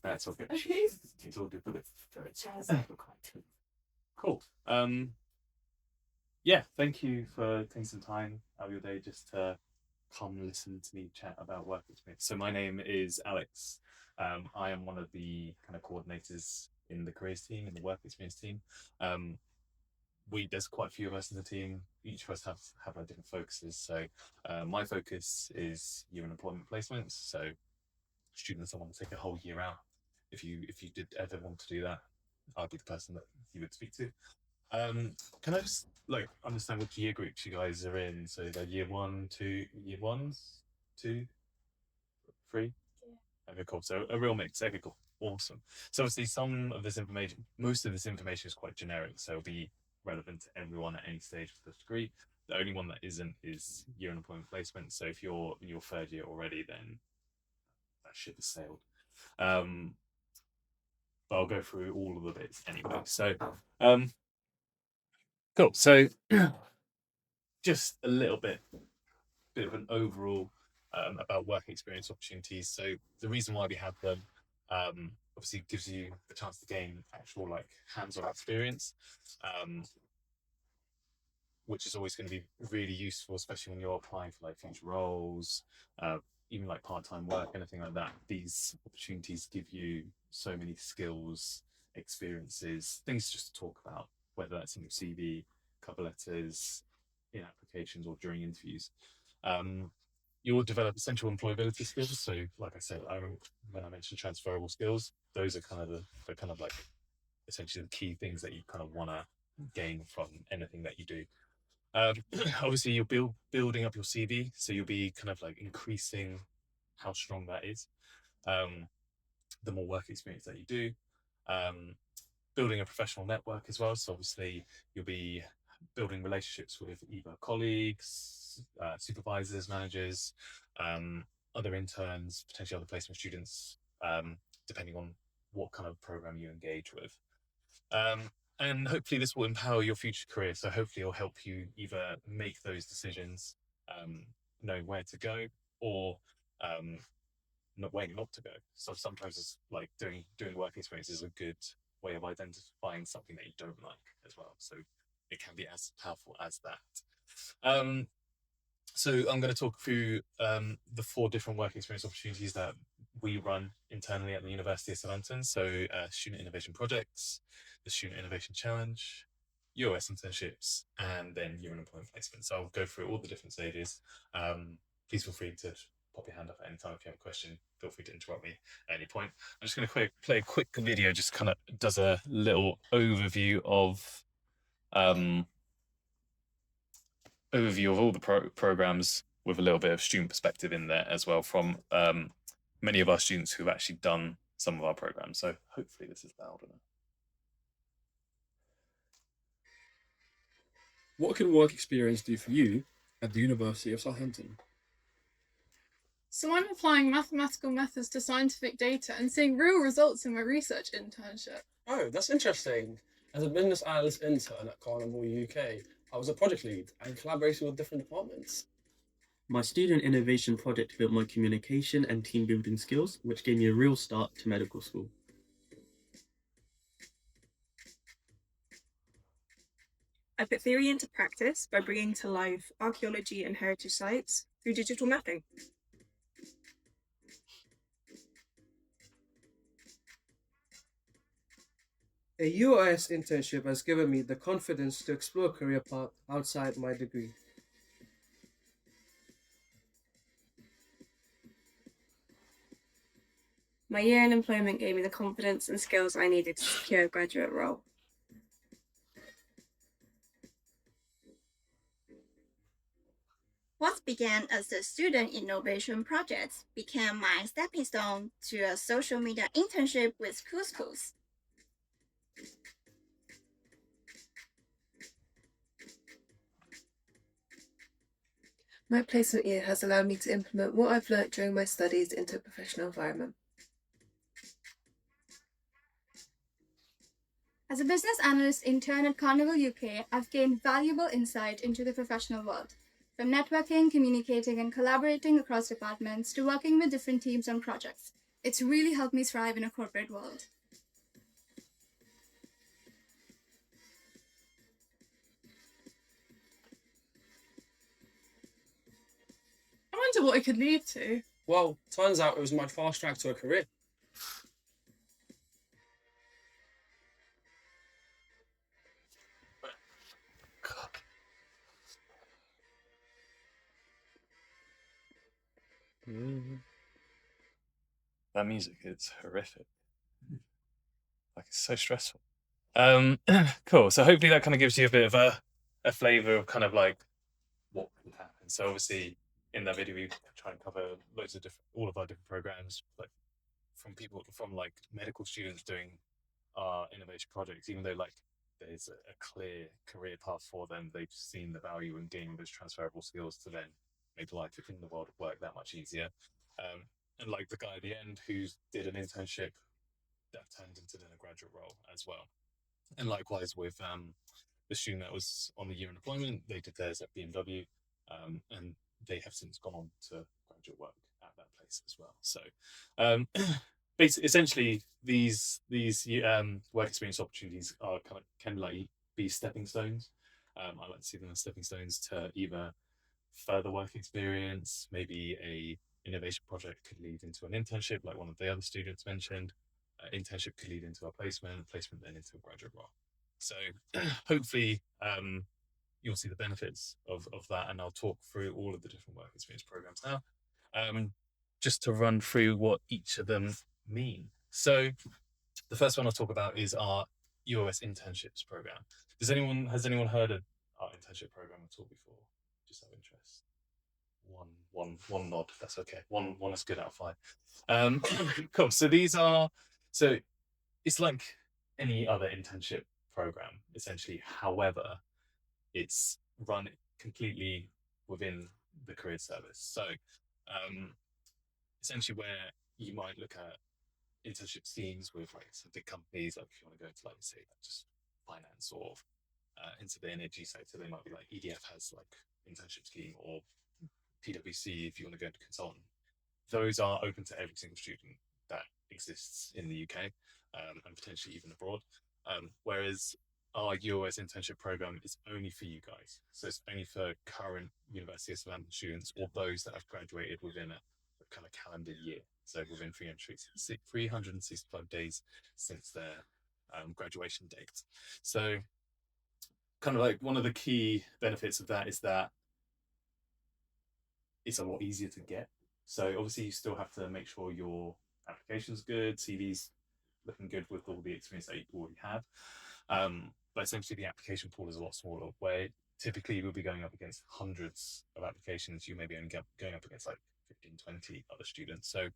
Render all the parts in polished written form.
That's all good. It's all good for the cool. Yeah, thank you for taking some time out of your day just to come listen to me chat about work experience. So my name is Alex. I am one of the kind of coordinators in the careers team, in the work experience team. Um, there's quite a few of us in the team. Each of us have our different focuses. So my focus is year in employment placements. So students that want to take a whole year out. If you did ever want to do that, I'd be the person that you would speak to. Can I just like understand what year groups you guys are in? So they're year one, two, year ones, two, three. Okay, cool. So a real mix. Okay, cool. Awesome. So obviously some of this information, most of this information is quite generic, so it'll be relevant to everyone at any stage of the degree. The only one that isn't is year in employment placement. So if you're in your third year already, then that ship has sailed. But I'll go through all of the bits anyway. So cool. So just a little bit of an overall about work experience opportunities. So the reason why we have them obviously gives you the chance to gain actual like hands-on experience, which is always going to be really useful, especially when you're applying for like future roles, even like part-time work, anything like that. These opportunities give you so many skills, experiences, things just to talk about, whether that's in your CV, cover letters, in applications, or during interviews. You'll develop essential employability skills. So, like I said, when I mentioned transferable skills, those are kind of the kind of like essentially the key things that you kind of want to gain from anything that you do. Obviously, you're building up your CV, so you'll be kind of like increasing how strong that is. The more work experience that you do, building a professional network as well. So obviously, you'll be building relationships with either colleagues, supervisors, managers, other interns, potentially other placement students, depending on what kind of program you engage with. And hopefully this will empower your future career. So hopefully it'll help you either make those decisions, knowing where to go, or not where not to go. So sometimes it's like doing work experience is a good way of identifying something that you don't like as well. So it can be as powerful as that. So I'm going to talk through the 4 different work experience opportunities that we run internally at the University of Southampton. So Student Innovation Projects, the Student Innovation Challenge, UOS internships, and then year in employment placement. So I'll go through all the different stages. Please feel free to pop your hand up at any time if you have a question. Feel free to interrupt me at any point. I'm just going to play a quick video, just kind of does a little overview of all the programs with a little bit of student perspective in there as well from many of our students who've actually done some of our programs. So hopefully this is loud enough. What can work experience do for you at the University of Southampton? So I'm applying mathematical methods to scientific data and seeing real results in my research internship. Oh, that's interesting. As a business analyst intern at Carnival UK, I was a project lead and collaborated with different departments. My student innovation project built my communication and team building skills, which gave me a real start to medical school. I put theory into practice by bringing to life archaeology and heritage sites through digital mapping. A UOS internship has given me the confidence to explore a career path outside my degree. My year in employment gave me the confidence and skills I needed to secure a graduate role. What began as a student innovation project became my stepping stone to a social media internship with Couscous. My placement year has allowed me to implement what I've learnt during my studies into a professional environment. As a business analyst intern at Carnival UK, I've gained valuable insight into the professional world. From networking, communicating, and collaborating across departments to working with different teams on projects. It's really helped me thrive in a corporate world. I wonder what it could lead to. Well, turns out it was my fast track to a career. That music is horrific. Like, it's so stressful. Cool. So hopefully that kind of gives you a bit of a flavour of kind of like what can happen. So obviously in that video we try and cover loads of all of our different programs, like from like medical students doing our innovation projects, even though like there's a clear career path for them, they've seen the value in gaining those transferable skills to then make life in the world of work that much easier. And like the guy at the end who did an internship that turned into then a graduate role as well. And likewise with the student that was on the year in employment, they did theirs at BMW, and they have since gone on to graduate work at that place as well. So essentially these work experience opportunities are can like be stepping stones. I like to see them as stepping stones to either further work experience, maybe a innovation project could lead into an internship like one of the other students mentioned. Internship could lead into a placement then into a graduate role. So hopefully you'll see the benefits of that, and I'll talk through all of the different work experience programs now, just to run through what each of them mean. So the first one I'll talk about is our UOS internships program. Has anyone heard of our internship program at all before? Just out of interest. One nod. That's okay. One is good out of 5. Cool. So it's like any other internship program, essentially. However, it's run completely within the career service. So essentially where you might look at internship schemes with like some big companies, like if you want to go into like say like just finance or into the energy sector, they might be like EDF has like internship scheme, or PwC if you want to go into consultant. Those are open to every single student that exists in the UK, and potentially even abroad. Whereas our UOS internship program is only for you guys. So it's only for current University of Southampton students or those that have graduated within a kind of calendar year. So within 365 days since their graduation date. So kind of like one of the key benefits of that is that it's a lot easier to get. So obviously you still have to make sure your application's good, CV's looking good with all the experience that you already have. But essentially the application pool is a lot smaller, where typically we'll be going up against hundreds of applications. You may be only going up against like 15, 20 other students. So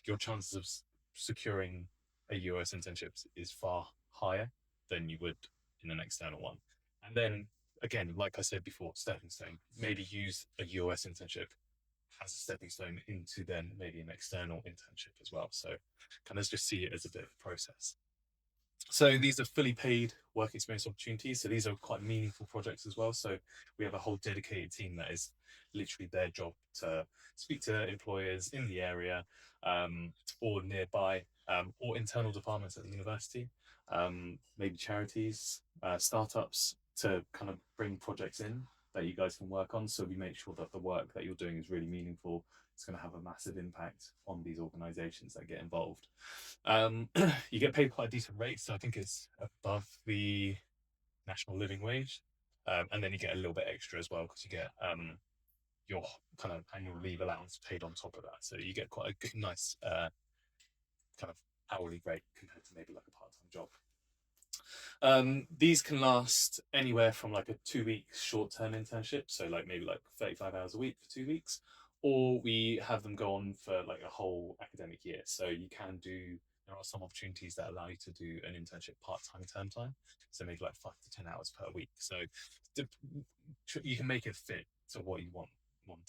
your chances of securing a UOS internship is far higher than you would in an external one. And then again, like I said before, stepping stone, maybe use a UOS internship as a stepping stone into then maybe an external internship as well. So kind of just see it as a bit of a process. So these are fully paid work experience opportunities. So these are quite meaningful projects as well. So we have a whole dedicated team that is literally their job to speak to employers in the area, or nearby, or internal departments at the university, maybe charities, startups, to kind of bring projects in that you guys can work on. So we make sure that the work that you're doing is really meaningful. It's going to have a massive impact on these organizations that get involved. You get paid quite a decent rate, so I think it's above the national living wage, and then you get a little bit extra as well because you get your kind of annual leave allowance paid on top of that. So you get quite a good, nice kind of hourly rate compared to maybe like a part-time job. These can last anywhere from like a 2-week short-term internship, so like maybe like 35 hours a week for 2 weeks, or we have them go on for like a whole academic year. So you can do, there are some opportunities that allow you to do an internship part-time term time, so maybe like 5 to 10 hours per week. So you can make it fit to what you want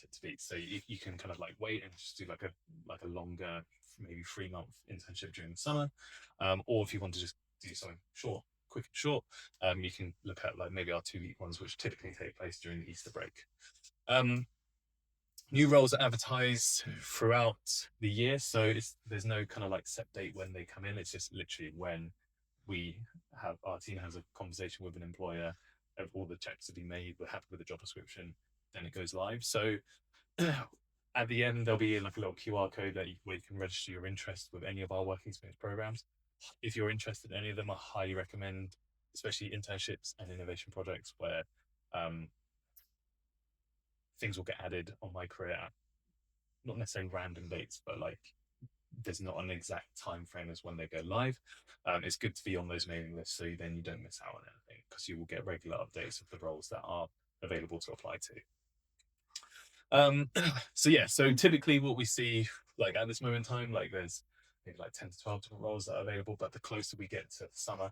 it to be. So you can kind of like wait and just do like a longer, maybe 3-month internship during the summer, or if you want to just do something quick and short, you can look at like maybe our 2-week ones, which typically take place during the Easter break. New roles are advertised throughout the year, so there's no kind of like set date when they come in. It's just literally when our team has a conversation with an employer, of all the checks to be made, we're happy with the job description, then it goes live. So at the end, there'll be like a little QR code where you can register your interest with any of our working experience programs. If you're interested in any of them, I highly recommend, especially internships and innovation projects, where things will get added on my career at not necessarily random dates, but like there's not an exact time frame as when they go live. It's good to be on those mailing lists so then you don't miss out on anything, because you will get regular updates of the roles that are available to apply to. So typically what we see like at this moment in time, like there's maybe like 10 to 12 different roles that are available, but the closer we get to summer,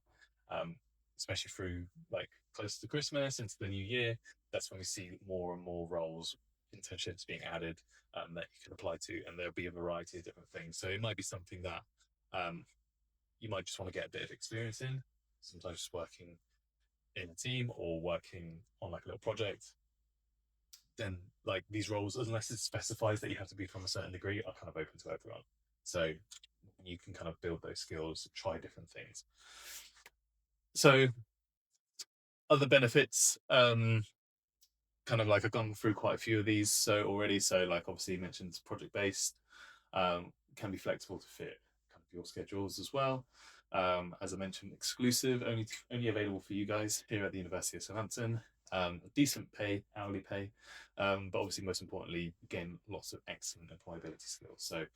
especially through like close to Christmas into the new year, that's when we see more and more roles, internships being added that you can apply to, and there'll be a variety of different things. So it might be something that you might just want to get a bit of experience in, sometimes just working in a team or working on like a little project. Then like these roles, unless it specifies that you have to be from a certain degree, are kind of open to everyone. So you can kind of build those skills, try different things. So other benefits, kind of like I've gone through quite a few of these already. So like obviously you mentioned project based, can be flexible to fit kind of your schedules as well. As I mentioned, exclusive, only available for you guys here at the University of Southampton. Decent pay, hourly pay, but obviously most importantly, again, lots of excellent employability skills. So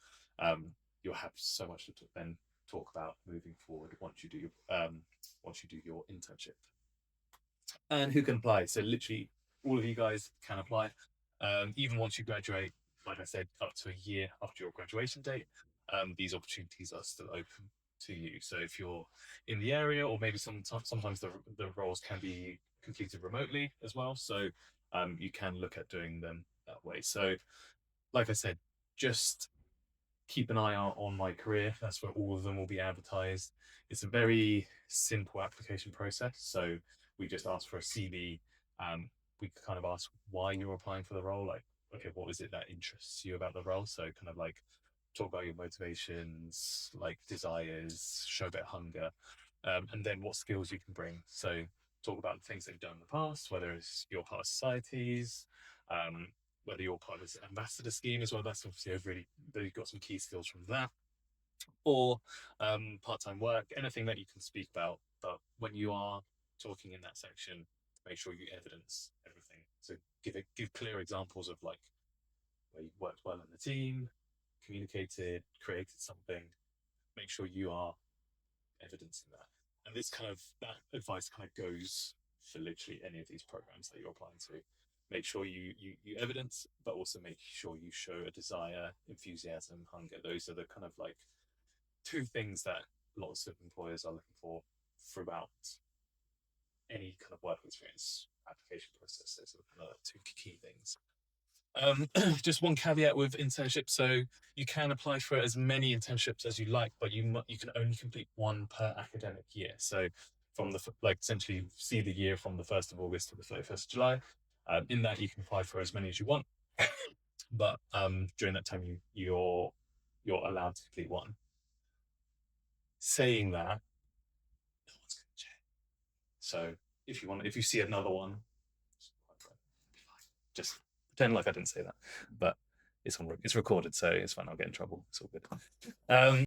you'll have so much to then talk about moving forward once you do your internship. And who can apply? So literally all of you guys can apply. Even once you graduate, like I said, up to a year after your graduation date, these opportunities are still open to you. So if you're in the area, or maybe sometimes the roles can be completed remotely as well, so you can look at doing them that way. So like I said, just keep an eye out on my career. That's where all of them will be advertised. It's a very simple application process. So we just ask for a CV. We kind of ask why you're applying for the role. Like, okay, what is it that interests you about the role? So kind of like talk about your motivations, like desires, show a bit of hunger, and then what skills you can bring. So talk about the things that you've done in the past, whether it's your part of societies, whether you're part of this ambassador scheme as well. That's obviously you've got some key skills from that, or part-time work, anything that you can speak about. But when you are talking in that section, make sure you evidence everything. So give clear examples of like where you worked well in the team, communicated, created something. Make sure you are evidencing that. And that advice kind of goes for literally any of these programs that you're applying to. Make sure you evidence, but also make sure you show a desire, enthusiasm, hunger. Those are the kind of like two things that lots of employers are looking for throughout any kind of work experience application process. Those are kind of two key things. Just one caveat with internships. So you can apply for as many internships as you like, but you can only complete one per academic year. So from essentially see the year from the 1st of August to the 31st of July. In that you can apply for as many as you want, but during that time you're allowed to complete one. Saying that, no one's going to check. So if you see another one, just pretend like I didn't say that. But it's recorded, so it's fine. I'll get in trouble. It's all good.